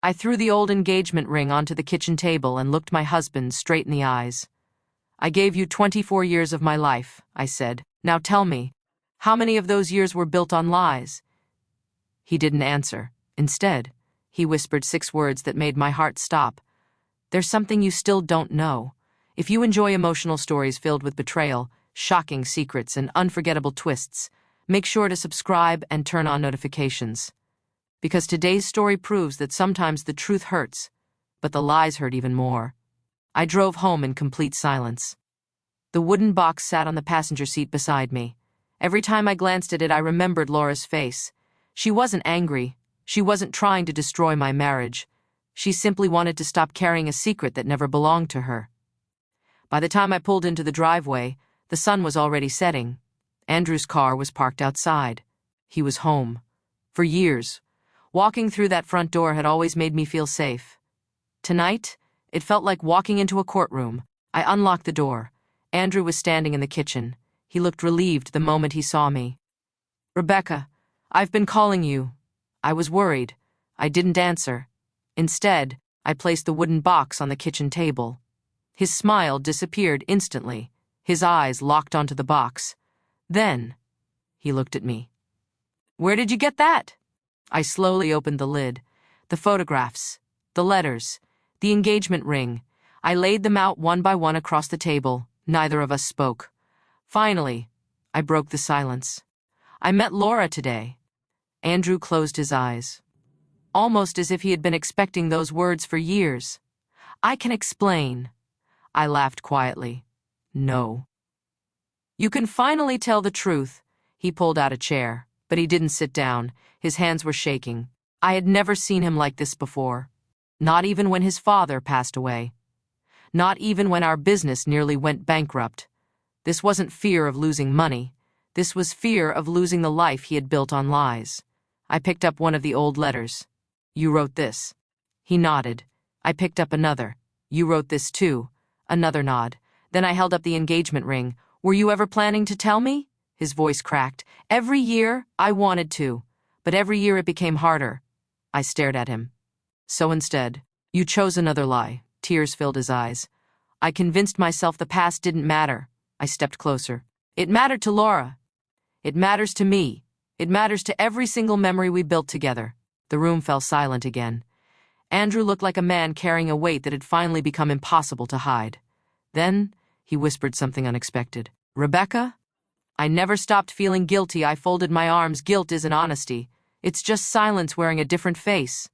I threw the old engagement ring onto the kitchen table and looked my husband straight in the eyes. "I gave you 24 years of my life," I said. "Now tell me, how many of those years were built on lies?" He didn't answer. Instead, he whispered 6 words that made my heart stop. "There's something you still don't know. If you enjoy emotional stories filled with betrayal, shocking secrets, and unforgettable twists, make sure to subscribe and turn on notifications. Because today's story proves that sometimes the truth hurts, but the lies hurt even more." I drove home in complete silence. The wooden box sat on the passenger seat beside me. Every time I glanced at it, I remembered Laura's face. She wasn't angry. She wasn't trying to destroy my marriage. She simply wanted to stop carrying a secret that never belonged to her. By the time I pulled into the driveway, the sun was already setting. Andrew's car was parked outside. He was home. For years, walking through that front door had always made me feel safe. Tonight, it felt like walking into a courtroom. I unlocked the door. Andrew was standing in the kitchen. He looked relieved the moment he saw me. "Rebecca, I've been calling you." I was worried. I didn't answer. Instead, I placed the wooden box on the kitchen table. His smile disappeared instantly. His eyes locked onto the box. Then, he looked at me. "Where did you get that?" I slowly opened the lid. The photographs, the letters, the engagement ring. I laid them out one by one across the table. Neither of us spoke. Finally, I broke the silence. "I met Laura today." Andrew closed his eyes, almost as if he had been expecting those words for years. "I can explain." I laughed quietly. "No." "You can finally tell the truth." He pulled out a chair, but he didn't sit down. His hands were shaking. I had never seen him like this before. Not even when his father passed away. Not even when our business nearly went bankrupt. This wasn't fear of losing money. This was fear of losing the life he had built on lies. I picked up one of the old letters. "You wrote this." He nodded. I picked up another. "You wrote this too." Another nod. Then I held up the engagement ring. "Were you ever planning to tell me?" His voice cracked. "Every year, I wanted to. But every year it became harder." I stared at him. "So instead, you chose another lie." Tears filled his eyes. "I convinced myself the past didn't matter." I stepped closer. "It mattered to Laura. It matters to me. It matters to every single memory we built together." The room fell silent again. Andrew looked like a man carrying a weight that had finally become impossible to hide. Then, he whispered something unexpected. "Rebecca?" I never stopped feeling guilty. I folded my arms. Guilt isn't honesty. It's just silence wearing a different face.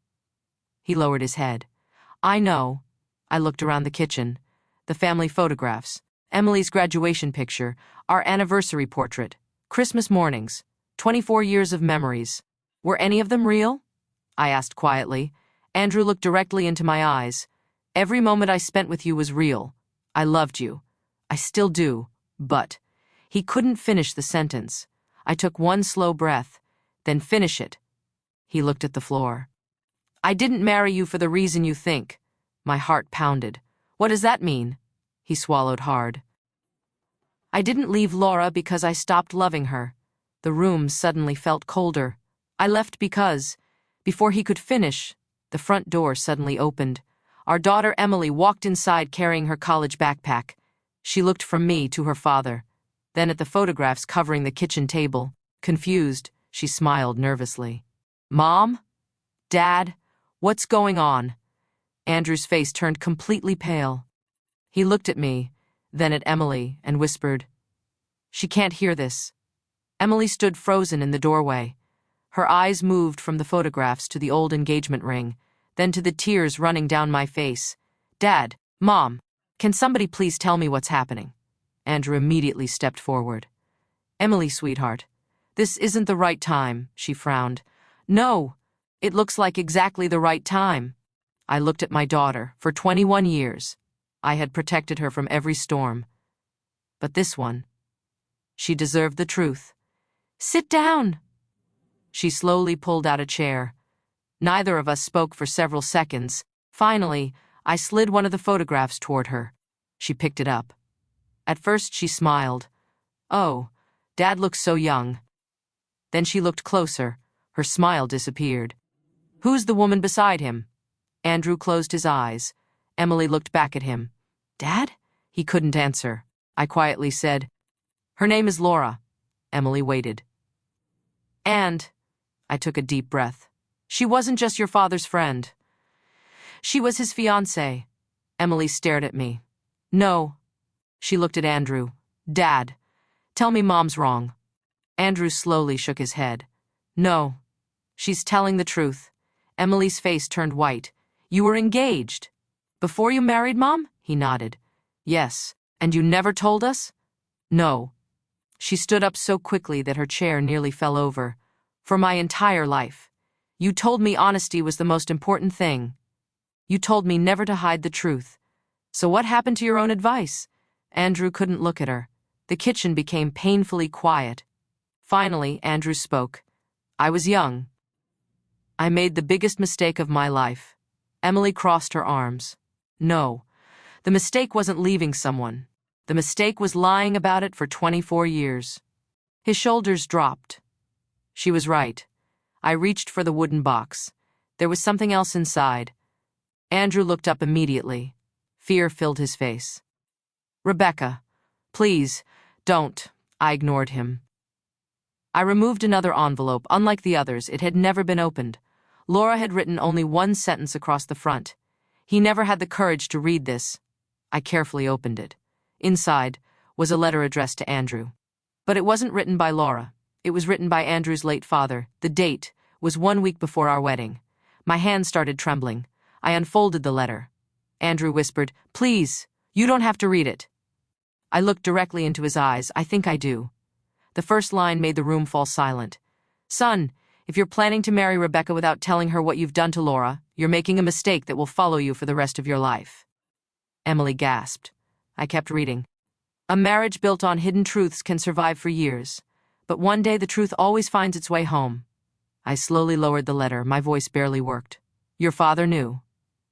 He lowered his head. "I know." I looked around the kitchen. The family photographs. Emily's graduation picture. Our anniversary portrait. Christmas mornings. 24 years of memories. Were any of them real? I asked quietly. Andrew looked directly into my eyes. "Every moment I spent with you was real. I loved you. I still do. But..." He couldn't finish the sentence. I took one slow breath. "Then finish it." He looked at the floor. "I didn't marry you for the reason you think." My heart pounded. "What does that mean?" He swallowed hard. "I didn't leave Laura because I stopped loving her." The room suddenly felt colder. "I left because..." Before he could finish, the front door suddenly opened. Our daughter Emily walked inside carrying her college backpack. She looked from me to her father, then at the photographs covering the kitchen table. Confused, she smiled nervously. "Mom? Dad? What's going on?" Andrew's face turned completely pale. He looked at me, then at Emily, and whispered, "She can't hear this." Emily stood frozen in the doorway. Her eyes moved from the photographs to the old engagement ring, then to the tears running down my face. "Dad, Mom, can somebody please tell me what's happening?" Andrew immediately stepped forward. "Emily, sweetheart, this isn't the right time," she frowned. "No, it looks like exactly the right time." I looked at my daughter. For 21 years, I had protected her from every storm. But this one, she deserved the truth. "Sit down." She slowly pulled out a chair. Neither of us spoke for several seconds. Finally, I slid one of the photographs toward her. She picked it up. At first she smiled. "Oh, Dad looks so young." Then she looked closer. Her smile disappeared. "Who's the woman beside him?" Andrew closed his eyes. Emily looked back at him. Dad? He couldn't answer. I quietly said, Her name is Laura. Emily waited. And, I took a deep breath, she wasn't just your father's friend. She was his fiancée. Emily stared at me. No. She looked at Andrew. Dad, tell me Mom's wrong. Andrew slowly shook his head. No. She's telling the truth. Emily's face turned white. You were engaged. Before you married Mom? He nodded. Yes. And you never told us? No. She stood up so quickly that her chair nearly fell over. For my entire life. You told me honesty was the most important thing. You told me never to hide the truth. So what happened to your own advice? Andrew couldn't look at her. The kitchen became painfully quiet. Finally, Andrew spoke. I was young. I made the biggest mistake of my life. Emily crossed her arms. No, the mistake wasn't leaving someone. The mistake was lying about it for 24 years. His shoulders dropped. She was right. I reached for the wooden box. There was something else inside. Andrew looked up immediately. Fear filled his face. Rebecca, please, don't. I ignored him. I removed another envelope. Unlike the others, it had never been opened. Laura had written only one sentence across the front. He never had the courage to read this. I carefully opened it. Inside was a letter addressed to Andrew. But it wasn't written by Laura. It was written by Andrew's late father. The date was 1 week before our wedding. My hand started trembling. I unfolded the letter. Andrew whispered, Please, you don't have to read it. I looked directly into his eyes. I think I do. The first line made the room fall silent. Son, if you're planning to marry Rebecca without telling her what you've done to Laura, you're making a mistake that will follow you for the rest of your life. Emily gasped. I kept reading. A marriage built on hidden truths can survive for years, but one day the truth always finds its way home. I slowly lowered the letter. My voice barely worked. Your father knew.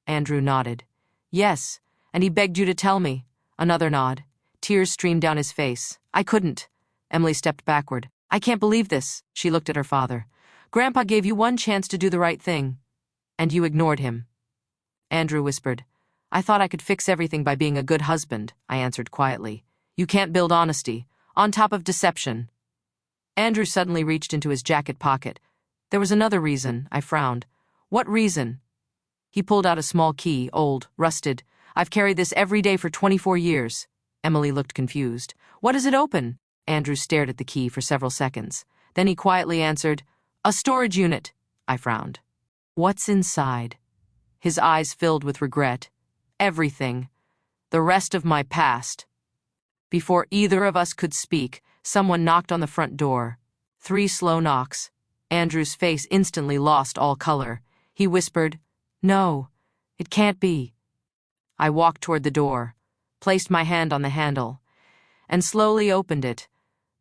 Andrew nodded. Yes, and he begged you to tell me. Another nod. Tears streamed down his face. I couldn't. Emily stepped backward. I can't believe this. She looked at her father. Grandpa gave you one chance to do the right thing. And you ignored him. Andrew whispered. I thought I could fix everything by being a good husband, I answered quietly. You can't build honesty, on top of deception. Andrew suddenly reached into his jacket pocket. There was another reason, I frowned. What reason? He pulled out a small key, old, rusted. I've carried this every day for 24 years. Emily looked confused. What does it open? Andrew stared at the key for several seconds. Then he quietly answered, A storage unit. I frowned. What's inside? His eyes filled with regret. Everything. The rest of my past. Before either of us could speak, someone knocked on the front door. 3 slow knocks. Andrew's face instantly lost all color. He whispered, No, it can't be. I walked toward the door, placed my hand on the handle, and slowly opened it.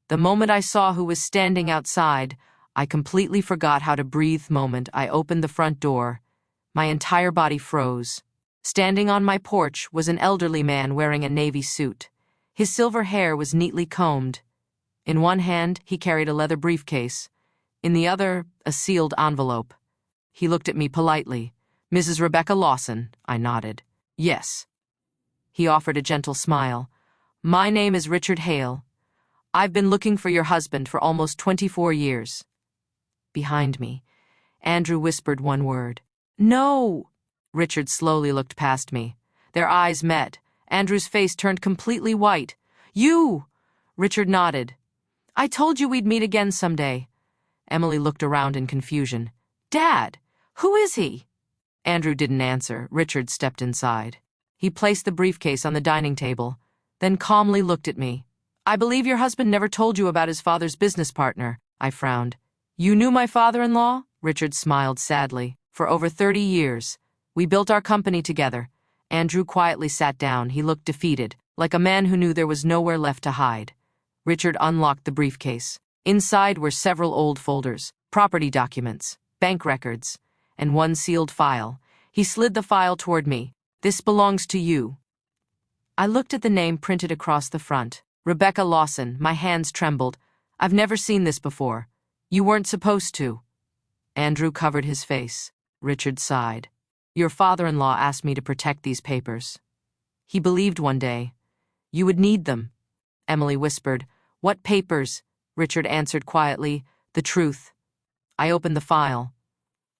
The moment I saw who was standing outside, I completely forgot how to breathe. Moment I opened the front door. My entire body froze. Standing on my porch was an elderly man wearing a navy suit. His silver hair was neatly combed. In one hand, he carried a leather briefcase. In the other, a sealed envelope. He looked at me politely. Mrs. Rebecca Lawson, I nodded. Yes. He offered a gentle smile. My name is Richard Hale. I've been looking for your husband for almost 24 years. Behind me, Andrew whispered one word. No! Richard slowly looked past me. Their eyes met. Andrew's face turned completely white. You! Richard nodded. I told you we'd meet again someday. Emily looked around in confusion. Dad, who is he? Andrew didn't answer. Richard stepped inside. He placed the briefcase on the dining table, then calmly looked at me. I believe your husband never told you about his father's business partner. I frowned. You knew my father-in-law? Richard smiled sadly. For over 30 years. We built our company together. Andrew quietly sat down. He looked defeated, like a man who knew there was nowhere left to hide. Richard unlocked the briefcase. Inside were several old folders, property documents, bank records, and one sealed file. He slid the file toward me. This belongs to you. I looked at the name printed across the front. Rebecca Lawson. My hands trembled. I've never seen this before. You weren't supposed to. Andrew covered his face. Richard sighed. Your father-in-law asked me to protect these papers. He believed one day you would need them. Emily whispered. What papers? Richard answered quietly. The truth. I opened the file.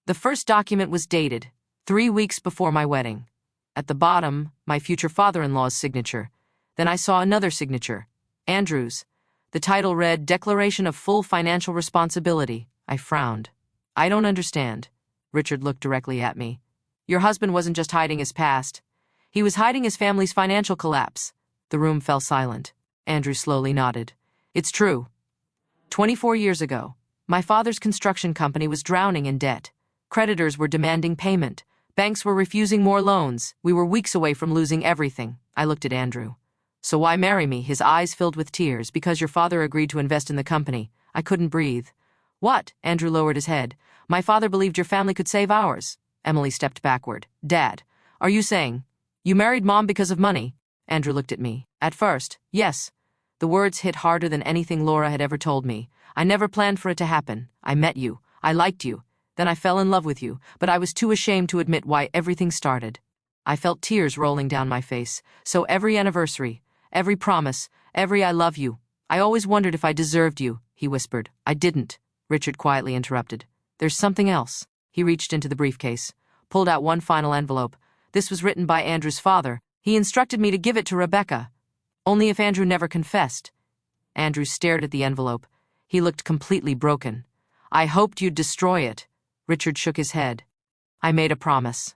The first document was dated 3 weeks before my wedding. At the bottom, my future father-in-law's signature. Then I saw another signature, Andrew's. The title read, Declaration of Full Financial Responsibility. I frowned. I don't understand. Richard looked directly at me. Your husband wasn't just hiding his past. He was hiding his family's financial collapse. The room fell silent. Andrew slowly nodded. It's true. 24 years ago, my father's construction company was drowning in debt. Creditors were demanding payment. Banks were refusing more loans. We were weeks away from losing everything. I looked at Andrew. So why marry me? His eyes filled with tears. Because your father agreed to invest in the company. I couldn't breathe. What? Andrew lowered his head. My father believed your family could save ours. Emily stepped backward. Dad, are you saying you married Mom because of money? Andrew looked at me. At first, yes. The words hit harder than anything Laura had ever told me. I never planned for it to happen. I met you. I liked you. Then I fell in love with you, but I was too ashamed to admit why everything started. I felt tears rolling down my face. So every anniversary, every promise, every I love you. I always wondered if I deserved you, he whispered. I didn't. Richard quietly interrupted. There's something else. He reached into the briefcase, pulled out one final envelope. This was written by Andrew's father. He instructed me to give it to Rebecca. Only if Andrew never confessed. Andrew stared at the envelope. He looked completely broken. I hoped you'd destroy it. Richard shook his head. I made a promise.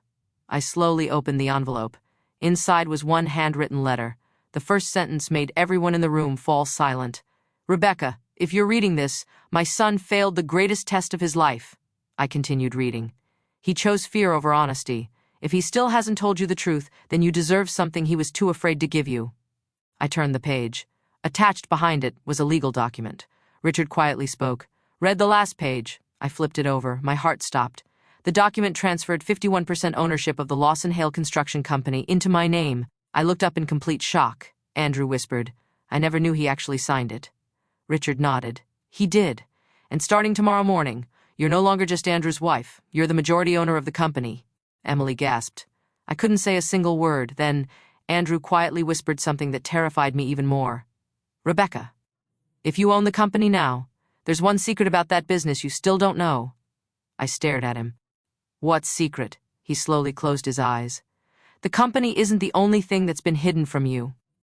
I slowly opened the envelope. Inside was one handwritten letter. The first sentence made everyone in the room fall silent. Rebecca, if you're reading this, my son failed the greatest test of his life. I continued reading. He chose fear over honesty. If he still hasn't told you the truth, then you deserve something he was too afraid to give you. I turned the page. Attached behind it was a legal document. Richard quietly spoke. Read the last page. I flipped it over. My heart stopped. The document transferred 51% ownership of the Lawson Hale Construction Company into my name. I looked up in complete shock. Andrew whispered. I never knew he actually signed it. Richard nodded. He did. And starting tomorrow morning, you're no longer just Andrew's wife. You're the majority owner of the company. Emily gasped. I couldn't say a single word. Then Andrew quietly whispered something that terrified me even more. Rebecca, if you own the company now, there's one secret about that business you still don't know. I stared at him. What secret? He slowly closed his eyes. The company isn't the only thing that's been hidden from you.